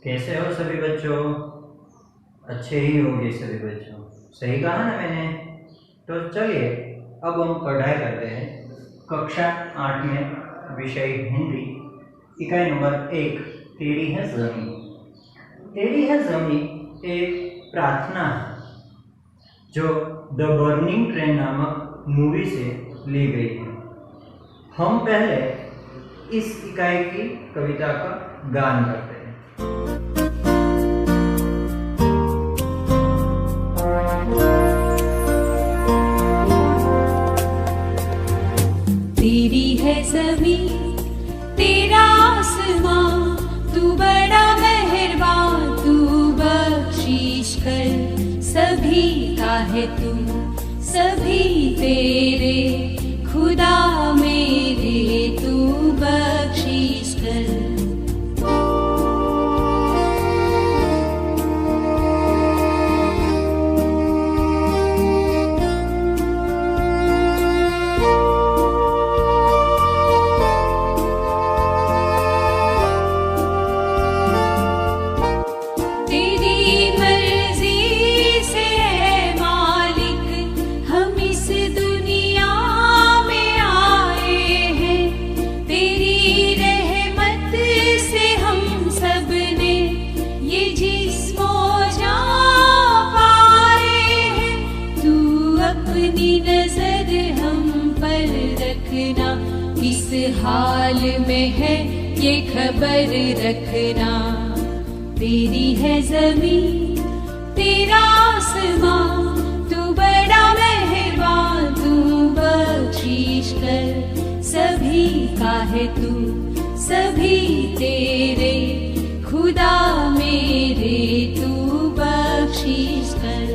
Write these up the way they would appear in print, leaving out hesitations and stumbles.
कैसे हो सभी बच्चों? अच्छे ही होंगे सभी बच्चों। सही कहा ना मैंने? तो चलिए अब हम पढ़ाई करते हैं कक्षा 8 में विषय हिंदी, इकाई नंबर 1, तेरी है ज़मीं। तेरी है ज़मीं एक प्रार्थना है जो द बर्निंग ट्रेन नामक मूवी से ली गई है। हम पहले इस इकाई की कविता का गान करते हैं। तेरी है ज़मीं तेरा आसमां, तू बड़ा मेहरबान, तू बख्शिश कर। सभी का है तू, सभी तेरे, खुदा मेरे तू बख्शिश कर। किस हाल में है ये खबर रखना। तेरी है ज़मीं तेरा आसमां, तू बड़ा मेहरबान, तू बख्शिश कर। सभी का है तू, सभी तेरे, खुदा मेरे तू बख्शिश कर।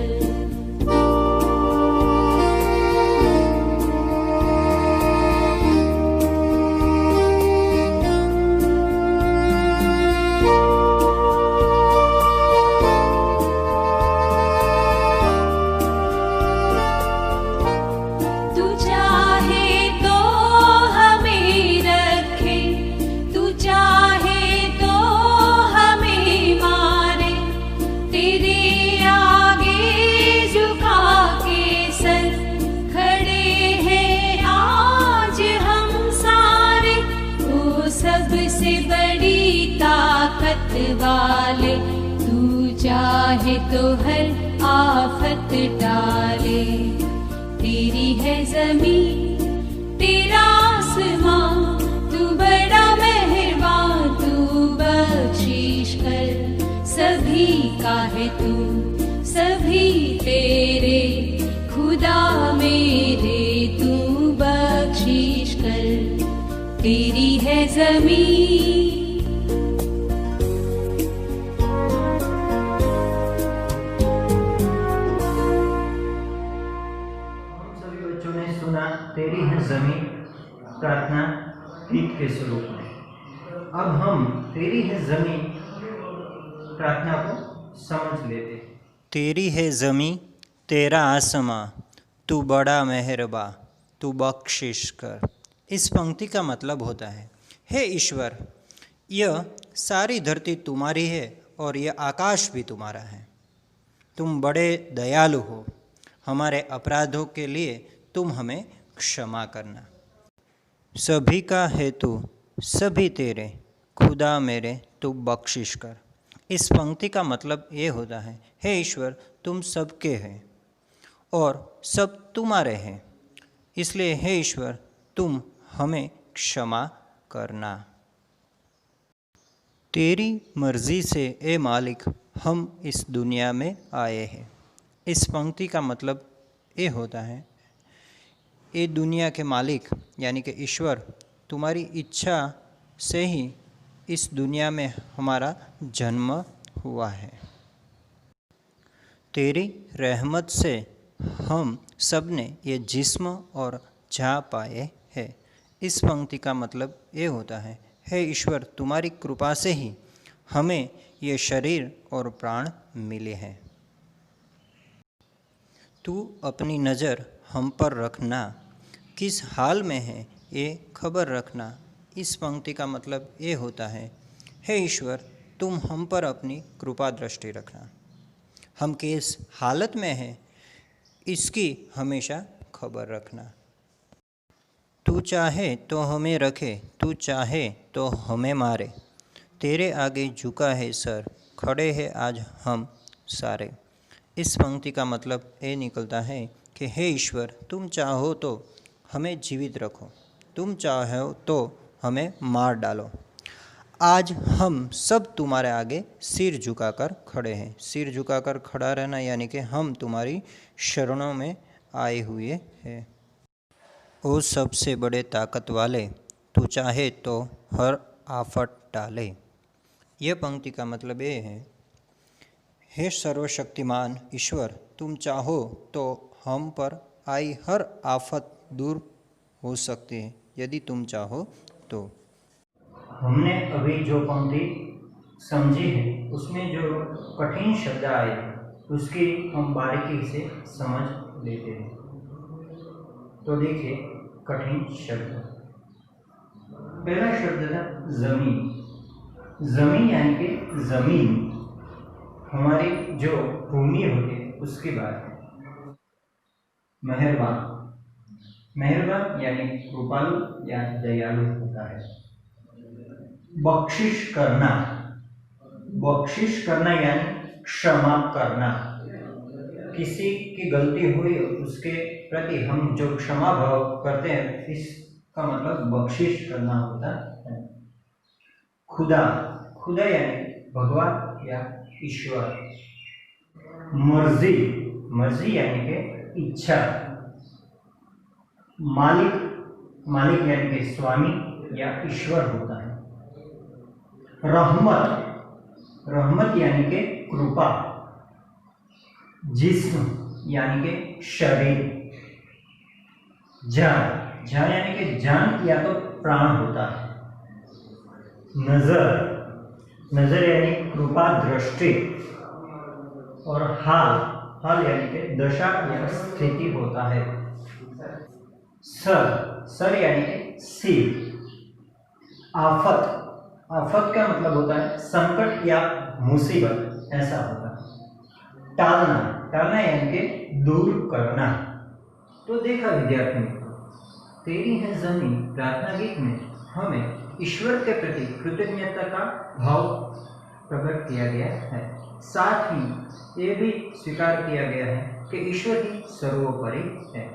सबसे बड़ी ताकत वाले, तू चाहे तो हर आफत टाले। तेरी है ज़मीं तेरा आसमां, तू बड़ा मेहरबान, तू बख्शिश कर। सभी का है तू, सभी तेरे, खुदा मेरे तू बख्शिश कर। तेरी है ज़मीं। हम सभी बच्चों ने सुना तेरी है ज़मीं प्रार्थना गीत के स्वरूप में। अब हम तेरी है ज़मीं प्रार्थना को समझ लेते हैं। तेरी है ज़मीं तेरा आसमां, तू बड़ा मेहरबा, तू बख्शिश कर। इस पंक्ति का मतलब होता है, हे ईश्वर, यह सारी धरती तुम्हारी है और यह आकाश भी तुम्हारा है। तुम बड़े दयालु हो, हमारे अपराधों के लिए तुम हमें क्षमा करना। सभी का है तू, सभी तेरे, खुदा मेरे तू बख्शिश कर। इस पंक्ति का मतलब ये होता है, हे ईश्वर, तुम सबके हैं और सब तुम्हारे हैं, इसलिए हे ईश्वर तुम हमें क्षमा करना। तेरी मर्ज़ी से ए मालिक हम इस दुनिया में आए हैं। इस पंक्ति का मतलब ये होता है, ये दुनिया के मालिक यानी कि ईश्वर, तुम्हारी इच्छा से ही इस दुनिया में हमारा जन्म हुआ है। तेरी रहमत से हम सब ने ये जिस्म और जा पाए हैं। इस पंक्ति का मतलब ये होता है, हे ईश्वर, तुम्हारी कृपा से ही हमें ये शरीर और प्राण मिले हैं। तू अपनी नज़र हम पर रखना, किस हाल में है ये खबर रखना। इस पंक्ति का मतलब ये होता है, हे ईश्वर, तुम हम पर अपनी कृपा दृष्टि रखना। हम किस हालत में हैं इसकी हमेशा खबर रखना। तू चाहे तो हमें रखे, तू चाहे तो हमें मारे, तेरे आगे झुका है सर, खड़े हैं आज हम सारे। इस पंक्ति का मतलब ये निकलता है कि हे ईश्वर, तुम चाहो तो हमें जीवित रखो, तुम चाहो तो हमें मार डालो। आज हम सब तुम्हारे आगे सिर झुकाकर खड़े हैं। सिर झुकाकर खड़ा रहना यानी कि हम तुम्हारी शरणों में आए हुए हैं। ओ सबसे बड़े ताकत वाले, तू चाहे तो हर आफत टाले। यह पंक्ति का मतलब ये है, हे सर्वशक्तिमान ईश्वर, तुम चाहो तो हम पर आई हर आफत दूर हो सकती है यदि तुम चाहो तो। हमने अभी जो पंक्ति समझी है उसमें जो कठिन शब्द आए उसकी हम बारीकी से समझ लेते हैं। तो देखिए कठिन शब्द, पहला शब्द था जमीन। जमीन यानी कि जमीन, हमारी जो भूमि होती है उसकी बात है। मेहरबान, मेहरबान यानी कृपालु या दयालु होता है। बख्शिश करना, बख्शिश करना यानी क्षमा करना। किसी की गलती हुई उसके प्रति हम जो क्षमा भाव करते हैं इसका मतलब बख्शिश करना होता है। खुदा, खुदा यानी भगवान या ईश्वर। मर्जी, मर्जी यानी कि इच्छा। मालिक, मालिक यानी कि स्वामी या ईश्वर होता है। रहमत, रहमत यानी कि कृपा। जिस्म यानी कि शरीर। जान, जान यानी कि जान या तो प्राण होता है। नजर, नजर यानी कृपा दृष्टि। और हाल, हाल यानी कि दशा या स्थिति होता है। सर, सर यानी कि सिर। आफत, आफत का मतलब होता है संकट या मुसीबत, ऐसा होता है। टालना, टालना यानी कि दूर करना। तो देखा विद्यार्थियों, तेरी है जमीन प्रार्थना गीत में हमें ईश्वर के प्रति कृतज्ञता का भाव प्रकट किया गया है। साथ ही ये भी स्वीकार किया गया है कि ईश्वर ही सर्वोपरि है।